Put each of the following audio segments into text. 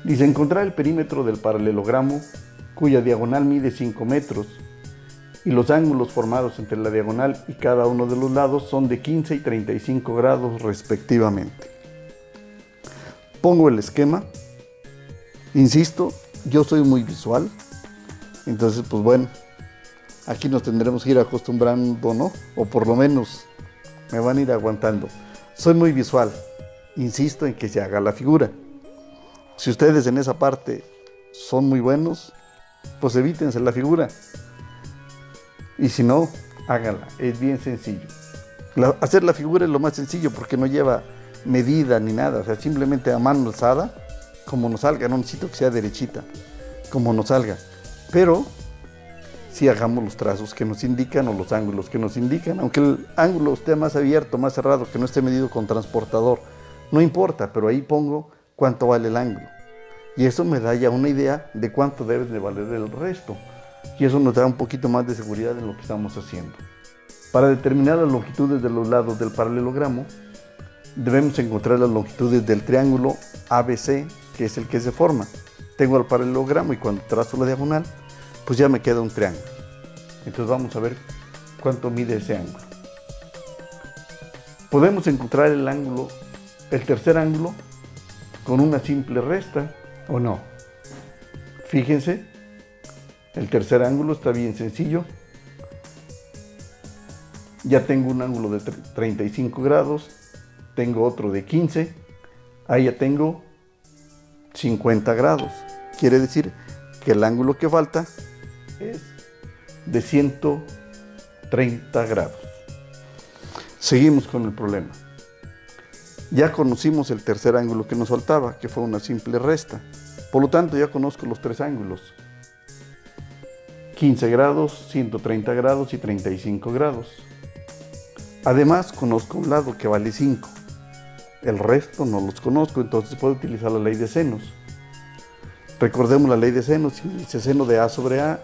Dice encontrar el perímetro del paralelogramo cuya diagonal mide 5 metros y los ángulos formados entre la diagonal y cada uno de los lados son de 15 y 35 grados respectivamente. Pongo el esquema. Insisto, yo soy muy visual, entonces pues bueno, aquí nos tendremos que ir acostumbrando, ¿no? O por lo menos me van a ir aguantando. Soy muy visual, insisto en que se haga la figura. Si ustedes en esa parte son muy buenos, pues evítense la figura. Y si no, háganla, es bien sencillo. Hacer la figura es lo más sencillo porque no lleva medida ni nada, o sea, simplemente a mano alzada, como nos salga, no necesito que sea derechita, como nos salga. Pero si hagamos los trazos que nos indican o los ángulos que nos indican, aunque el ángulo esté más abierto, más cerrado, que no esté medido con transportador, no importa, pero ahí pongo cuánto vale el ángulo. Y eso me da ya una idea de cuánto debe de valer el resto. Y eso nos da un poquito más de seguridad en lo que estamos haciendo. Para determinar las longitudes de los lados del paralelogramo, debemos encontrar las longitudes del triángulo ABC, que es el que se forma. Tengo el paralelogramo y cuando trazo la diagonal, pues ya me queda un triángulo. Entonces vamos a ver cuánto mide ese ángulo. Podemos encontrar el ángulo, el tercer ángulo, con una simple resta, ¿o no? Fíjense, el tercer ángulo está bien sencillo. Ya tengo un ángulo de 35 grados, tengo otro de 15, ahí ya tengo 50 grados. Quiere decir que el ángulo que falta es de 130 grados. Seguimos con el problema. Ya conocimos el tercer ángulo que nos faltaba, que fue una simple resta. Por lo tanto, ya conozco los tres ángulos. 15 grados, 130 grados y 35 grados. Además, conozco un lado que vale 5. El resto no los conozco, entonces puedo utilizar la ley de senos. Recordemos la ley de senos, y dice seno de A sobre A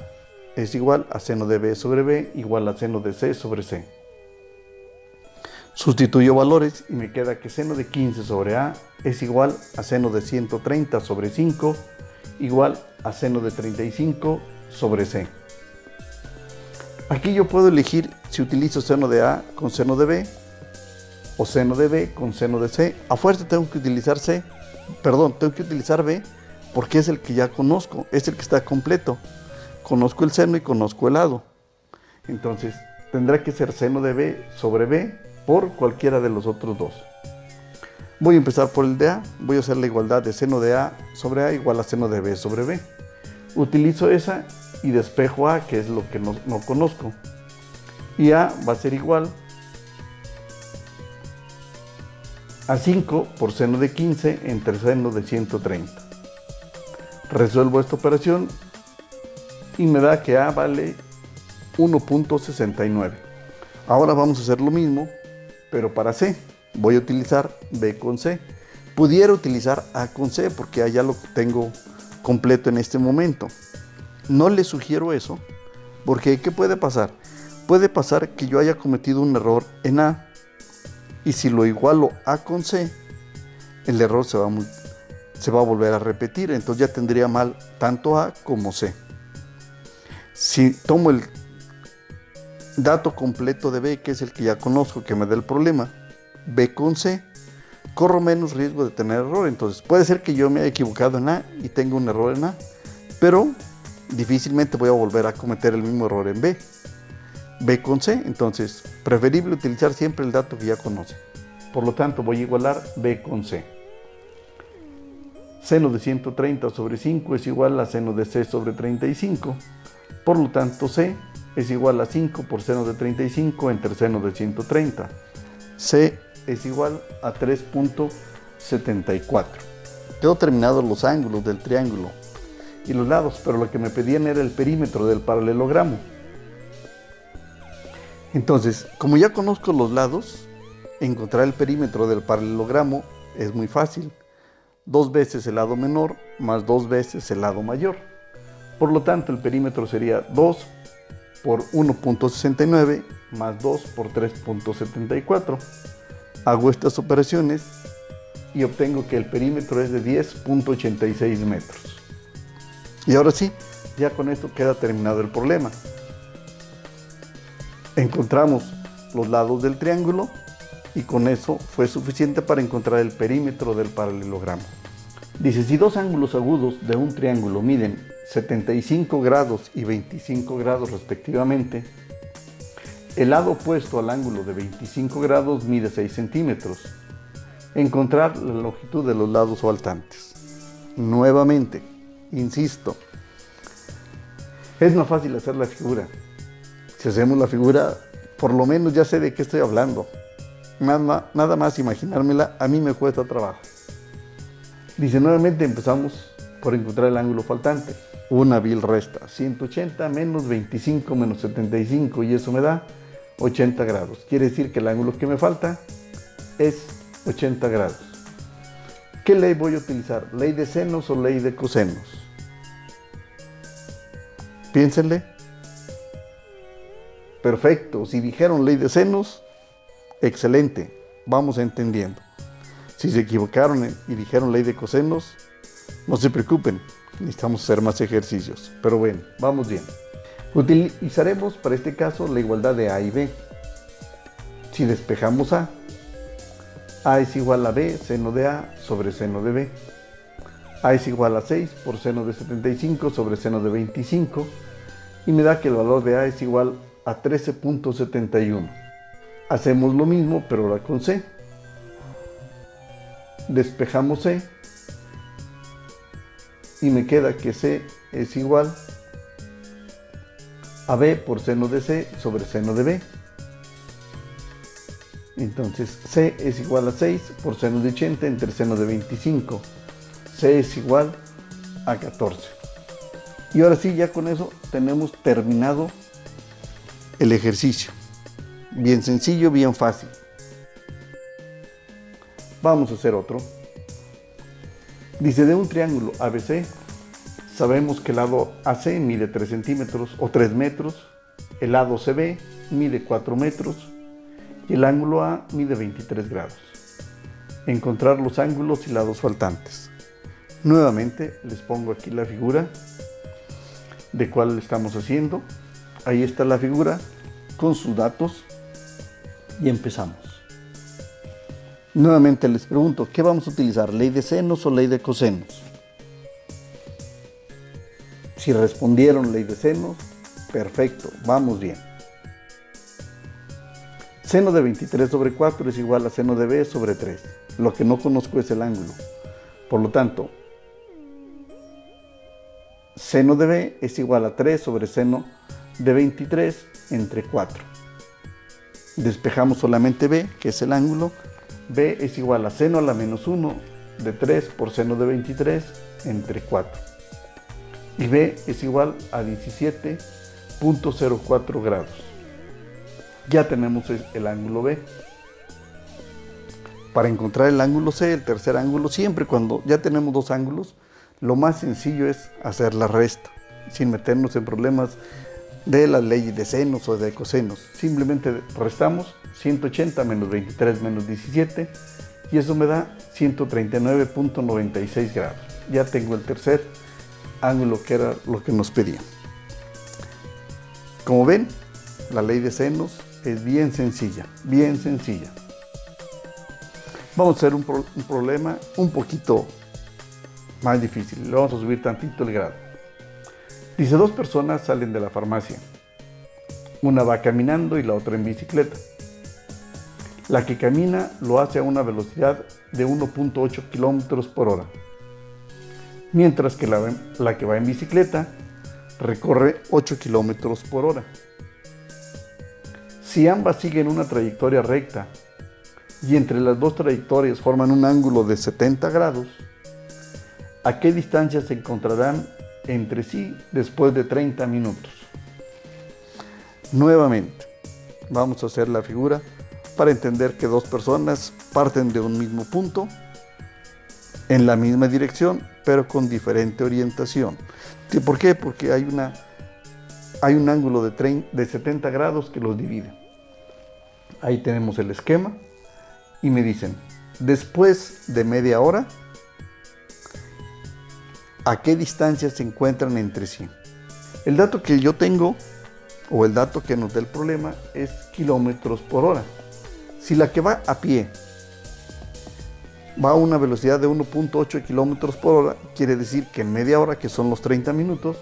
es igual a seno de B sobre B igual a seno de C sobre C. Sustituyo valores y me queda que seno de 15 sobre A es igual a seno de 130 sobre 5 igual a seno de 35 sobre C. Aquí yo puedo elegir si utilizo seno de A con seno de B o seno de B con seno de C. A fuerza tengo que utilizar B porque es el que ya conozco, es el que está completo. Conozco el seno y conozco el lado. Entonces tendrá que ser seno de B sobre B por cualquiera de los otros dos. Voy a empezar por el de A. Voy a hacer la igualdad de seno de A sobre A igual a seno de B sobre B. Utilizo esa y despejo A, que es lo que no conozco. Y A va a ser igual a 5 por seno de 15 entre seno de 130. Resuelvo esta operación y me da que A vale 1.69. Ahora vamos a hacer lo mismo, pero para C. Voy a utilizar B con C. Pudiera utilizar A con C porque ya lo tengo completo en este momento. No les sugiero eso porque ¿qué puede pasar? Puede pasar que yo haya cometido un error en A y si lo igualo A con C, el error se va a volver a repetir, entonces ya tendría mal tanto A como C. Si tomo el dato completo de B, que es el que ya conozco, que me da el problema, B con C, corro menos riesgo de tener error. Entonces puede ser que yo me haya equivocado en A y tenga un error en A, pero difícilmente voy a volver a cometer el mismo error en B. B con C, entonces preferible utilizar siempre el dato que ya conoce. Por lo tanto voy a igualar B con C. Seno de 130 sobre 5 es igual a seno de C sobre 35. Por lo tanto C es igual a 5 por seno de 35 entre seno de 130. C es igual a 3.74. Tengo terminados los ángulos del triángulo y los lados, pero lo que me pedían era el perímetro del paralelogramo. Entonces, como ya conozco los lados, encontrar el perímetro del paralelogramo es muy fácil. 2 veces el lado menor más 2 veces el lado mayor. Por lo tanto, el perímetro sería 2 por 1.69 más 2 por 3.74. Hago estas operaciones y obtengo que el perímetro es de 10.86 metros. Y ahora sí, ya con esto queda terminado el problema. Encontramos los lados del triángulo y con eso fue suficiente para encontrar el perímetro del paralelogramo. Dice, si dos ángulos agudos de un triángulo miden 75 grados y 25 grados respectivamente, el lado opuesto al ángulo de 25 grados mide 6 centímetros. Encontrar la longitud de los lados faltantes. Nuevamente, insisto, es más fácil hacer la figura. Si hacemos la figura, por lo menos ya sé de qué estoy hablando. Nada más imaginármela, a mí me cuesta trabajo. Dice, nuevamente empezamos por encontrar el ángulo faltante. Una vil resta, 180 menos 25 menos 75, y eso me da 80 grados. Quiere decir que el ángulo que me falta es 80 grados. ¿Qué ley voy a utilizar? ¿Ley de senos o ley de cosenos? Piénsenle. Perfecto, si dijeron ley de senos, excelente, vamos entendiendo. Si se equivocaron y dijeron ley de cosenos, no se preocupen, necesitamos hacer más ejercicios. Pero bueno, vamos bien. Utilizaremos para este caso la igualdad de A y B. Si despejamos A es igual a B seno de A sobre seno de B. A es igual a 6 por seno de 75 sobre seno de 25, y me da que el valor de A es igual a 13.71. Hacemos lo mismo, pero ahora con C. Despejamos C y me queda que C es igual a B por seno de C sobre seno de B. Entonces C es igual a 6 por seno de 80 entre seno de 25. C es igual a 14. Y ahora sí, ya con eso tenemos terminado el ejercicio. Bien sencillo, bien fácil. Vamos a hacer otro. Dice, de un triángulo ABC, sabemos que el lado AC mide 3 centímetros o 3 metros, el lado CB mide 4 metros y el ángulo A mide 23 grados. Encontrar los ángulos y lados faltantes. Nuevamente les pongo aquí la figura de cuál estamos haciendo. Ahí está la figura con sus datos y empezamos. Nuevamente les pregunto, ¿qué vamos a utilizar? ¿Ley de senos o ley de cosenos? Si respondieron ley de senos, perfecto, vamos bien. Seno de 23 sobre 4 es igual a seno de B sobre 3. Lo que no conozco es el ángulo. Por lo tanto, seno de B es igual a 3 sobre seno de 23 entre 4. Despejamos solamente B, que es el ángulo. B es igual a seno a la menos 1 de 3 por seno de 23 entre 4. Y B es igual a 17.04 grados. Ya tenemos el ángulo B. Para encontrar el ángulo C, el tercer ángulo, siempre cuando ya tenemos dos ángulos, lo más sencillo es hacer la resta, sin meternos en problemas de la ley de senos o de cosenos. Simplemente restamos 180 menos 23 menos 17 y eso me da 139.96 grados. Ya tengo el tercer ángulo, que era lo que nos pedían. Como ven, la ley de senos es bien sencilla, bien sencilla. Vamos a hacer un problema un poquito más difícil. Le vamos a subir tantito el grado. Dice, dos personas salen de la farmacia. Una va caminando y la otra en bicicleta. La que camina lo hace a una velocidad de 1.8 kilómetros por hora. Mientras que la que va en bicicleta recorre 8 kilómetros por hora. Si ambas siguen una trayectoria recta y entre las dos trayectorias forman un ángulo de 70 grados, ¿a qué distancia se encontrarán entre sí después de 30 minutos? Nuevamente, vamos a hacer la figura para entender que dos personas parten de un mismo punto, en la misma dirección, pero con diferente orientación. ¿Por qué? Porque hay un ángulo de 70 grados que los divide. Ahí tenemos el esquema y me dicen, después de media hora, ¿a qué distancia se encuentran entre sí? El dato que yo tengo, o el dato que nos da el problema, es kilómetros por hora. Si la que va a pie va a una velocidad de 1.8 kilómetros por hora, quiere decir que en media hora, que son los 30 minutos,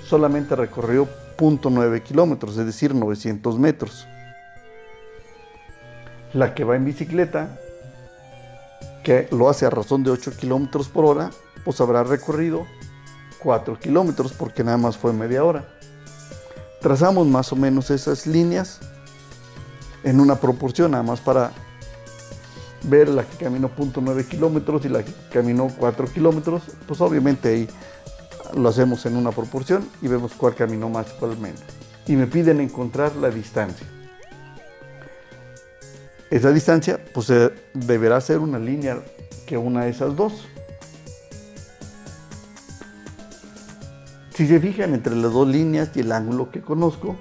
solamente recorrió 0.9 kilómetros, es decir, 900 metros. La que va en bicicleta, que lo hace a razón de 8 kilómetros por hora, pues habrá recorrido 4 kilómetros porque nada más fue media hora. Trazamos más o menos esas líneas en una proporción, nada más para ver la que caminó 0.9 kilómetros y la que caminó 4 kilómetros, pues obviamente ahí lo hacemos en una proporción y vemos cuál caminó más y cuál menos. Y me piden encontrar la distancia. Esa distancia pues deberá ser una línea que una esas dos. Si se fijan entre las dos líneas y el ángulo que conozco,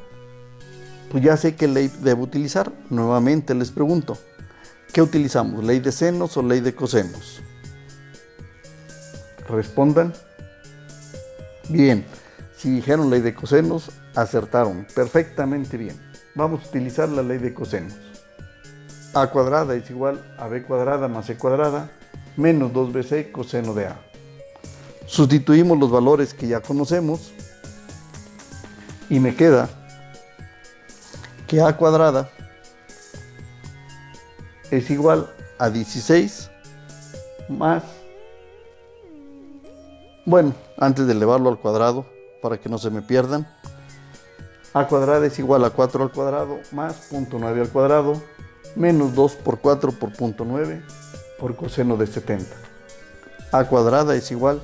pues ya sé qué ley debo utilizar. Nuevamente les pregunto, ¿qué utilizamos? ¿Ley de senos o ley de cosenos? Respondan. Bien, si dijeron ley de cosenos, acertaron perfectamente bien. Vamos a utilizar la ley de cosenos. A cuadrada es igual a b cuadrada más c cuadrada menos 2bc coseno de a. Sustituimos los valores que ya conocemos y me queda que a cuadrada es igual a 16 más, bueno, antes de elevarlo al cuadrado para que no se me pierdan, a cuadrada es igual a 4 al cuadrado más 0.9 al cuadrado menos 2 por 4 por 0.9 por coseno de 70. A cuadrada es igual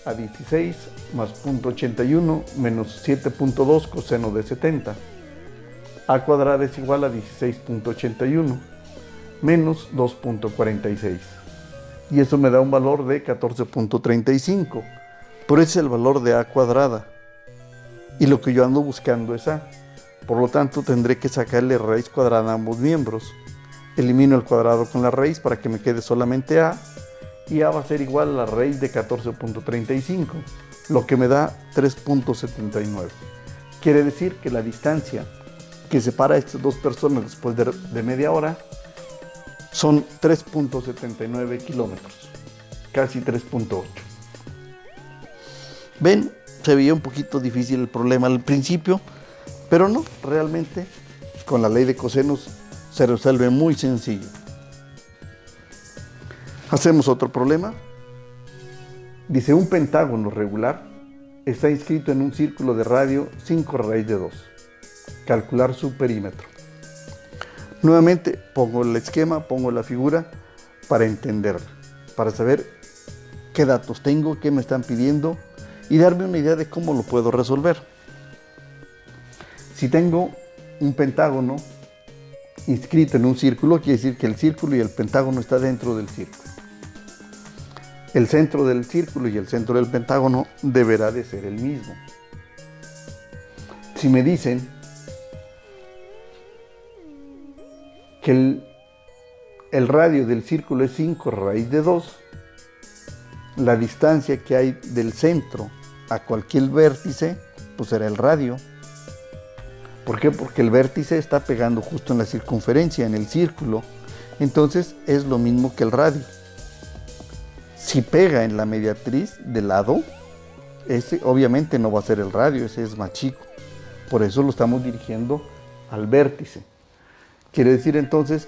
a 16 más 0.81 menos 7.2 coseno de 70. A cuadrada es igual a 16.81 menos 2.46. Y eso me da un valor de 14.35. Por eso es el valor de a cuadrada. Y lo que yo ando buscando es a. Por lo tanto, tendré que sacarle raíz cuadrada a ambos miembros. Elimino el cuadrado con la raíz para que me quede solamente a. Y a va a ser igual a la raíz de 14.35, lo que me da 3.79. Quiere decir que la distancia que separa a estas dos personas después de media hora son 3.79 kilómetros, casi 3.8. ¿Ven? Se veía un poquito difícil el problema al principio, pero no, realmente con la ley de cosenos se resuelve muy sencillo. Hacemos otro problema. Dice, un pentágono regular está inscrito en un círculo de radio 5 raíz de 2. Calcular su perímetro. Nuevamente pongo el esquema, pongo la figura para entenderla, para saber qué datos tengo, qué me están pidiendo y darme una idea de cómo lo puedo resolver. Si tengo un pentágono inscrito en un círculo, quiere decir que el círculo y el pentágono está dentro del círculo. El centro del círculo y el centro del pentágono deberá de ser el mismo. Si me dicen que el radio del círculo es 5 raíz de 2, la distancia que hay del centro a cualquier vértice, pues será el radio. ¿Por qué? Porque el vértice está pegando justo en la circunferencia, en el círculo. Entonces es lo mismo que el radio. Si pega en la mediatriz del lado, ese obviamente no va a ser el radio, ese es más chico. Por eso lo estamos dirigiendo al vértice. Quiere decir entonces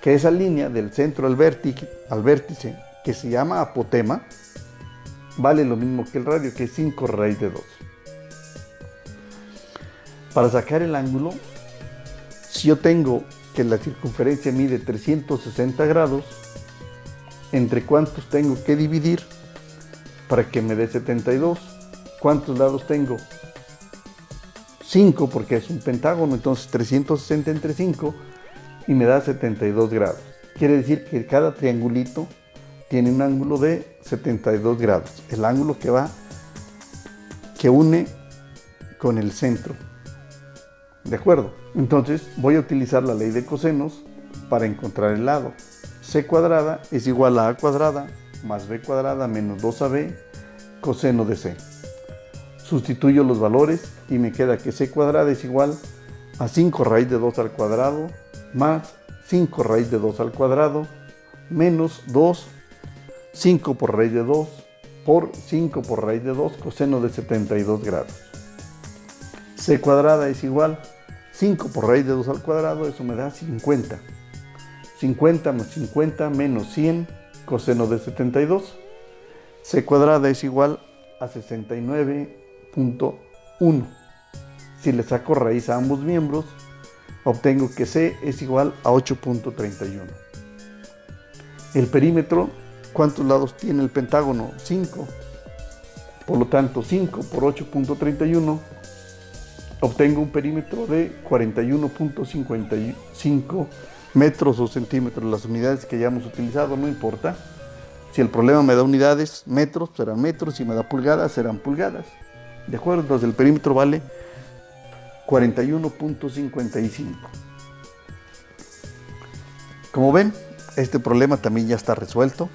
que esa línea del centro al vértice, que se llama apotema, vale lo mismo que el radio, que es 5 raíz de 2. Para sacar el ángulo, si yo tengo que la circunferencia mide 360 grados, ¿entre cuántos tengo que dividir para que me dé 72? ¿Cuántos lados tengo? 5, porque es un pentágono, entonces 360 entre 5 y me da 72 grados. Quiere decir que cada triangulito tiene un ángulo de 72 grados, el ángulo que une con el centro. ¿De acuerdo? Entonces voy a utilizar la ley de cosenos para encontrar el lado. C cuadrada es igual a cuadrada más B cuadrada menos 2AB coseno de C. Sustituyo los valores y me queda que C cuadrada es igual a 5 raíz de 2 al cuadrado más 5 raíz de 2 al cuadrado menos 2, 5 por raíz de 2 por 5 por raíz de 2 coseno de 72 grados. C cuadrada es igual 5 por raíz de 2 al cuadrado, eso me da 50. 50 más 50 menos 100 coseno de 72. C cuadrada es igual a 69.1. Si le saco raíz a ambos miembros, obtengo que C es igual a 8.31. El perímetro, ¿cuántos lados tiene el pentágono? 5. Por lo tanto, 5 por 8.31, obtengo un perímetro de 41.55 metros o centímetros. Las unidades que hayamos utilizado no importa. Si el problema me da unidades, metros, serán metros. Si me da pulgadas, serán pulgadas. ¿De acuerdo? Entonces el perímetro vale 41.55. Como ven, este problema también ya está resuelto.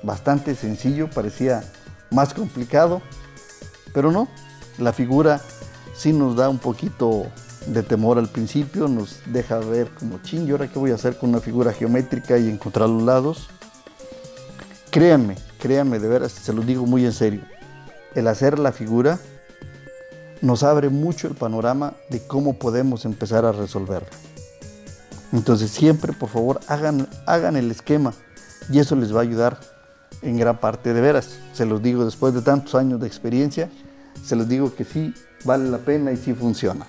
Bastante sencillo, parecía más complicado, pero no. La figura sí nos da un poquito de temor al principio, nos deja ver como chin, ¿y ahora qué voy a hacer con una figura geométrica y encontrar los lados? Créanme, de veras, se los digo muy en serio. El hacer la figura nos abre mucho el panorama de cómo podemos empezar a resolverla. Entonces siempre, por favor, hagan el esquema y eso les va a ayudar en gran parte, de veras. Se los digo después de tantos años de experiencia, se los digo que sí vale la pena y sí funciona.